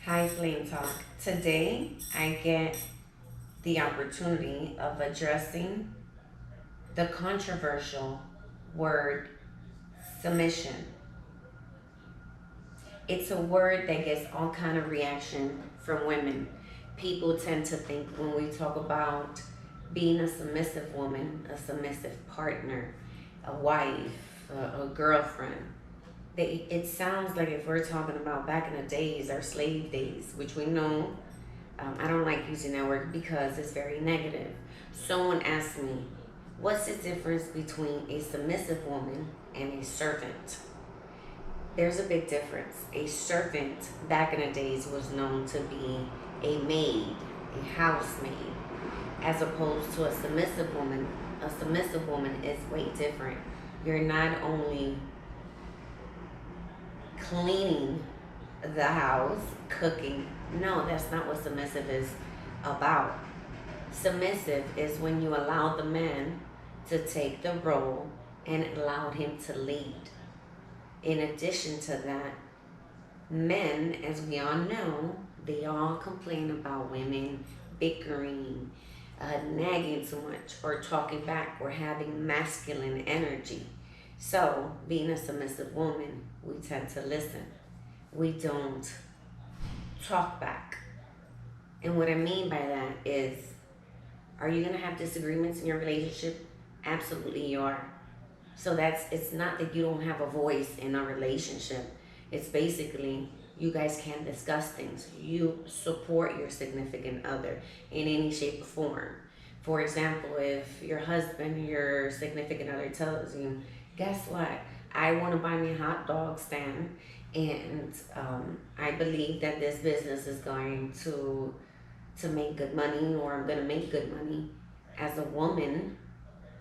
Hi, Flame Talk. Today, I get the opportunity of addressing the controversial word submission. It's a word that gets all kind of reaction from women. People tend to think when we talk about being a submissive woman, a submissive partner, a wife, a girlfriend, it sounds like if we're talking about back in the days, our slave days, which we know. I don't like using that word because it's very negative. Someone asked me, what's the difference between a submissive woman and a servant? There's a big difference. A servant back in the days was known to be a maid, a housemaid, as opposed to a submissive woman. A submissive woman is way different. You're not only cleaning the house, cooking. No, that's not what submissive is about. Submissive is when you allow the man to take the role and allow him to lead. In addition to that, men, as we all know, they all complain about women bickering, nagging too much, or talking back, or having masculine energy. So, being a submissive woman, we tend to listen. We don't talk back. And what I mean by that is, are you going to have disagreements in your relationship? Absolutely, you are. So it's not that you don't have a voice in a relationship. It's basically you guys can discuss things. You support your significant other in any shape or form. For example, if your husband, your significant other tells you, guess what? I want to buy me a hot dog stand, and I believe that this business is going to make good money, or I'm going to make good money. As a woman,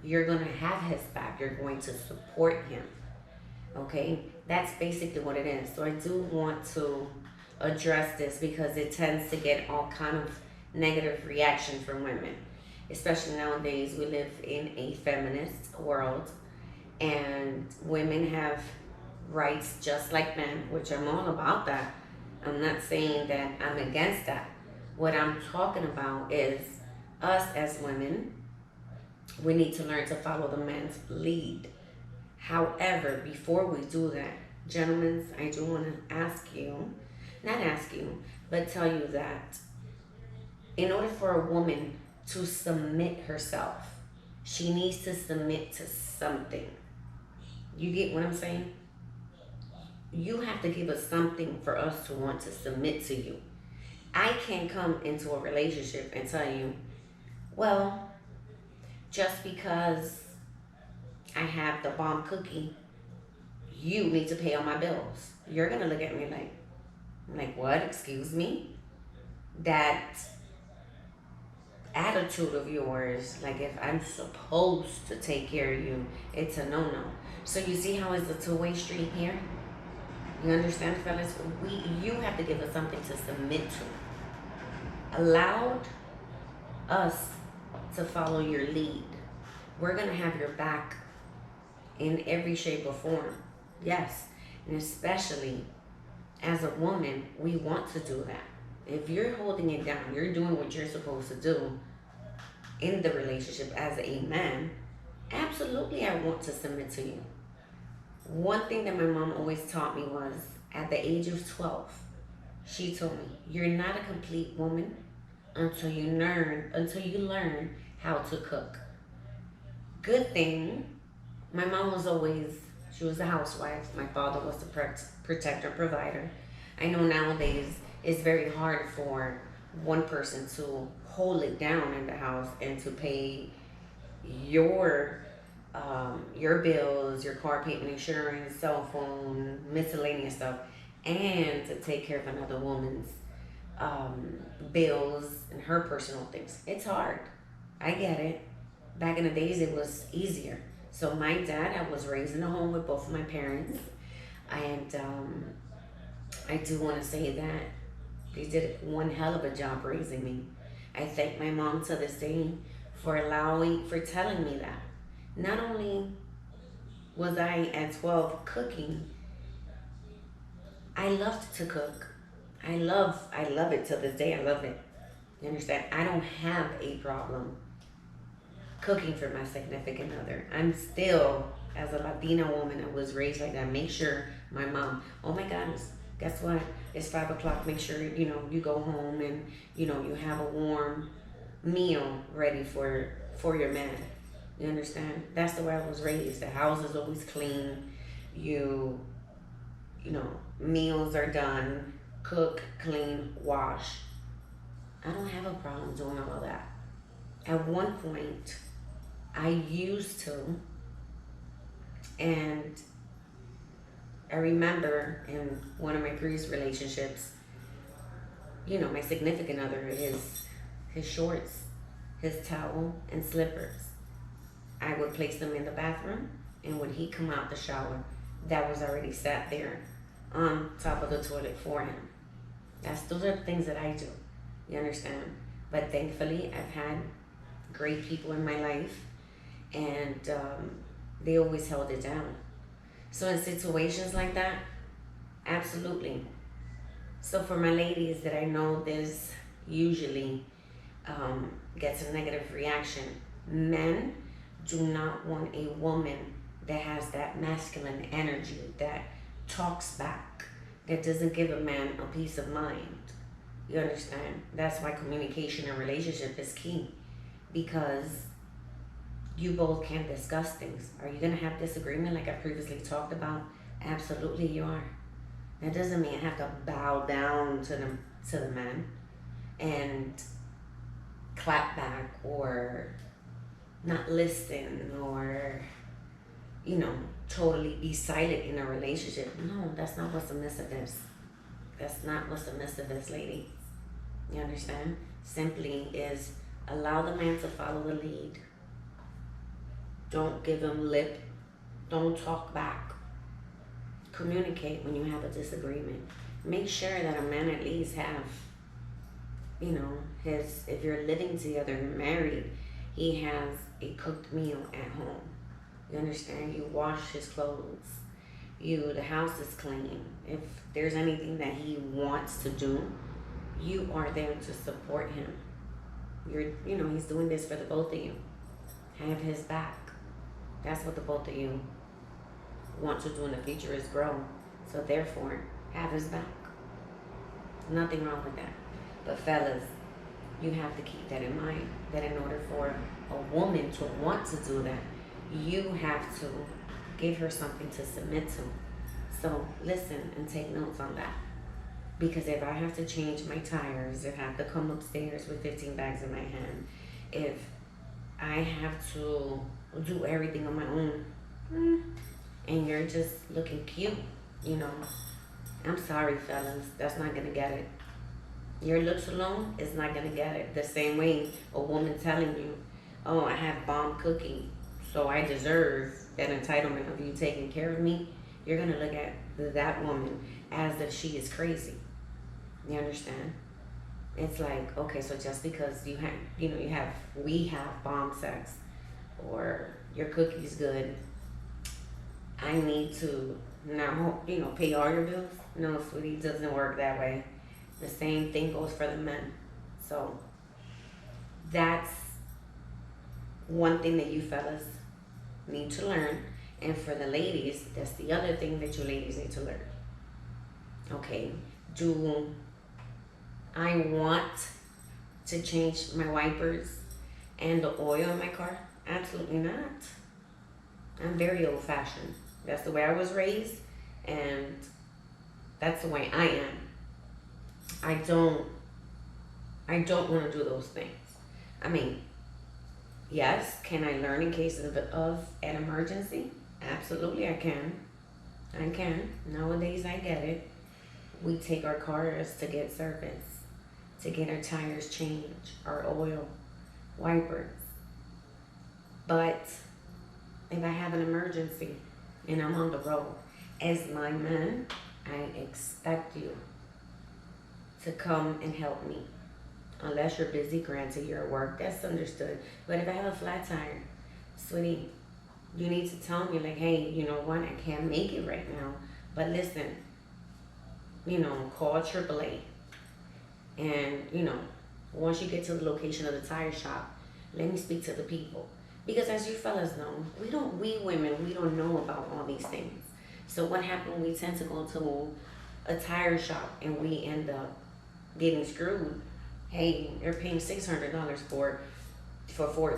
you're going to have his back. You're going to support him. Okay? That's basically what it is. So I do want to address this because it tends to get all kind of negative reaction from women. Especially nowadays, we live in a feminist world, and women have rights just like men, which I'm all about that. I'm not saying that I'm against that. What I'm talking about is us as women, we need to learn to follow the man's lead. However, before we do that, gentlemen, I do want to not ask you, but tell you that in order for a woman to submit herself, she needs to submit to something. You get what I'm saying? You have to give us something for us to want to submit to you. I can't come into a relationship and tell you, well, just because I have the bomb cookie, you need to pay all my bills. You're gonna look at me like what? Excuse me? That attitude of yours, like if I'm supposed to take care of you, it's a no-no. So you see how it's a two-way street here? You understand, fellas? You have to give us something to submit to. Allowed us to follow your lead. We're gonna have your back in every shape or form. Yes. And especially as a woman, we want to do that. If you're holding it down, you're doing what you're supposed to do in the relationship as a man, absolutely I want to submit to you. One thing that my mom always taught me was at the age of 12, she told me, you're not a complete woman until you learn how to cook. Good thing, my mom was always, she was a housewife. My father was the protector, provider. I know nowadays it's very hard for one person to hold it down in the house and to pay your bills, your car payment, insurance, cell phone, miscellaneous stuff, and to take care of another woman's bills and her personal things. It's hard. I get it. Back in the days, it was easier. So my dad, I was raised in a home with both of my parents, and I do want to say that they did one hell of a job raising me. I thank my mom to this day for telling me that. Not only was I at 12 cooking, I loved to cook. I love it till this day. I love it. You understand? I don't have a problem cooking for my significant other. I'm still, as a Latina woman, I was raised like that. Make sure my mom, oh my goodness, guess what? It's 5 o'clock. Make sure, you go home and, you have a warm meal ready for your man. You understand? That's the way I was raised. The house is always clean. You, meals are done. Cook, clean, wash. I don't have a problem doing all of that. At one point, I used to, and I remember in one of my previous relationships, my significant other, his shorts, his towel, and slippers. I would place them in the bathroom, and when he come out the shower, that was already sat there on top of the toilet for him. Those are the things that I do. You understand? But thankfully, I've had great people in my life, and they always held it down. So in situations like that, absolutely. So for my ladies that I know this usually gets a negative reaction, men do not want a woman that has that masculine energy, that talks back, that doesn't give a man a peace of mind. You understand? That's why communication in a relationship is key, because you both can discuss things. Are you going to have disagreement like I previously talked about? Absolutely you are. That doesn't mean I have to bow down to the man and clap back or not listen or, totally be silent in a relationship. No, that's not what submissive is. That's not what submissive is, lady. You understand? Simply is allow the man to follow the lead. Don't give him lip. Don't talk back. Communicate when you have a disagreement. Make sure that a man at least have, if you're living together, you're married, he has a cooked meal at home. You understand? You wash his clothes. The house is clean. If there's anything that he wants to do, you are there to support him. He's doing this for the both of you. Have his back. That's what the both of you want to do in the future, is grow. So therefore, have his back. Nothing wrong with that. But fellas, you have to keep that in mind, that in order for a woman to want to do that, you have to give her something to submit to. So listen and take notes on that. Because if I have to change my tires, if I have to come upstairs with 15 bags in my hand, if I have to do everything on my own, and you're just looking cute, I'm sorry, fellas, that's not gonna get it. Your looks alone is not gonna get it. The same way a woman telling you, oh, I have bomb cooking, so I deserve that entitlement of you taking care of me, you're gonna look at that woman as if she is crazy. You understand? It's like, okay, so just because we have bomb sex, or your cookie's good, I need to now, pay all your bills? No, sweetie, it doesn't work that way. The same thing goes for the men. So that's one thing that you fellas need to learn. And for the ladies, that's the other thing that you ladies need to learn. Okay, do I want to change my wipers and the oil in my car? Absolutely not. I'm very old-fashioned. That's the way I was raised, and that's the way I am. I don't want to do those things. I mean, yes, can I learn in cases of an emergency? Absolutely, I can. I can. Nowadays, I get it. We take our cars to get service, to get our tires changed, our oil, wipers. But if I have an emergency and I'm on the road, as my man, I expect you to come and help me. Unless you're busy, granted, you're at work, that's understood. But if I have a flat tire, sweetie, you need to tell me, like, hey, you know what, I can't make it right now. But listen, call AAA. And, once you get to the location of the tire shop, let me speak to the people. Because as you fellas know, we women, we don't know about all these things. So what happened, we tend to go to a tire shop and we end up getting screwed. Hey, you're paying $600 for four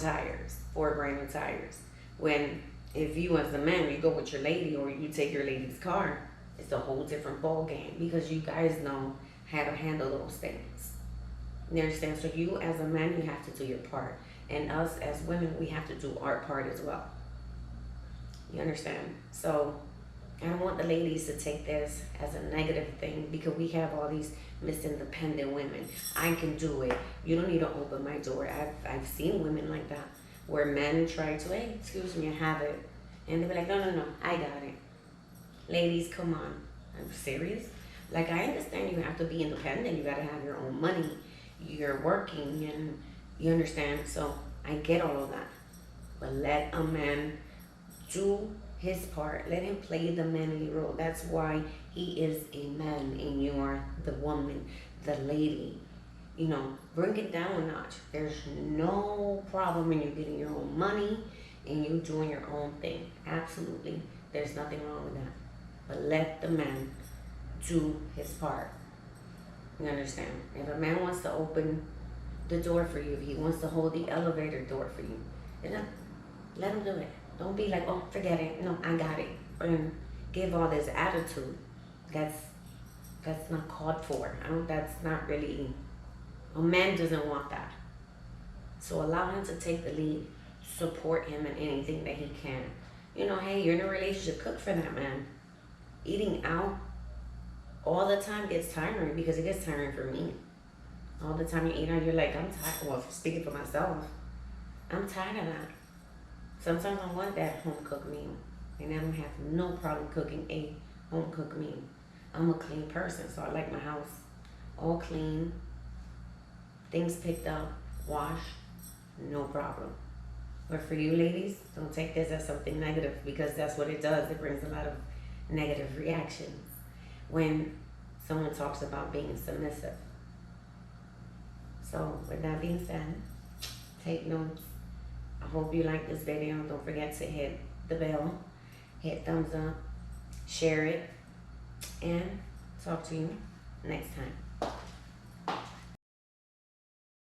brand new tires. When if you as a man, you go with your lady or you take your lady's car, it's a whole different ball game because you guys know how to handle those things. You understand? So you as a man, you have to do your part. And us as women, we have to do our part as well. You understand? So I don't want the ladies to take this as a negative thing because we have all these Miss Independent women. I can do it. You don't need to open my door. I've seen women like that where men try to, hey, excuse me, I have it. And they be like, no, I got it. Ladies, come on. I'm serious. Like, I understand you have to be independent. You got to have your own money. You're working and you understand. So I get all of that. But let a man do his part. Let him play the manly role. That's why he is a man and you are the woman, the lady. Bring it down a notch. There's no problem in you getting your own money and you doing your own thing. Absolutely. There's nothing wrong with that. But let the man do his part. You understand? If a man wants to open the door for you, if he wants to hold the elevator door for you, then let him do it. Don't be like, oh, forget it. No, I got it. And give all this attitude. That's not called for. That's not really, a man doesn't want that. So allow him to take the lead. Support him in anything that he can. Hey, you're in a relationship, cook for that man. Eating out all the time gets tiring because it gets tiring for me. All the time you eat out, you're like, I'm tired. Well, speaking for myself, I'm tired of that. Sometimes I want that home cooked meal. And I don't have no problem cooking a home cooked meal. I'm a clean person, so I like my house all clean. Things picked up, washed, no problem. But for you ladies, don't take this as something negative because that's what it does. It brings a lot of negative reactions when someone talks about being submissive. So with that being said, take notes. I hope you like this video. Don't forget to hit the bell, hit thumbs up, share it, and talk to you next time.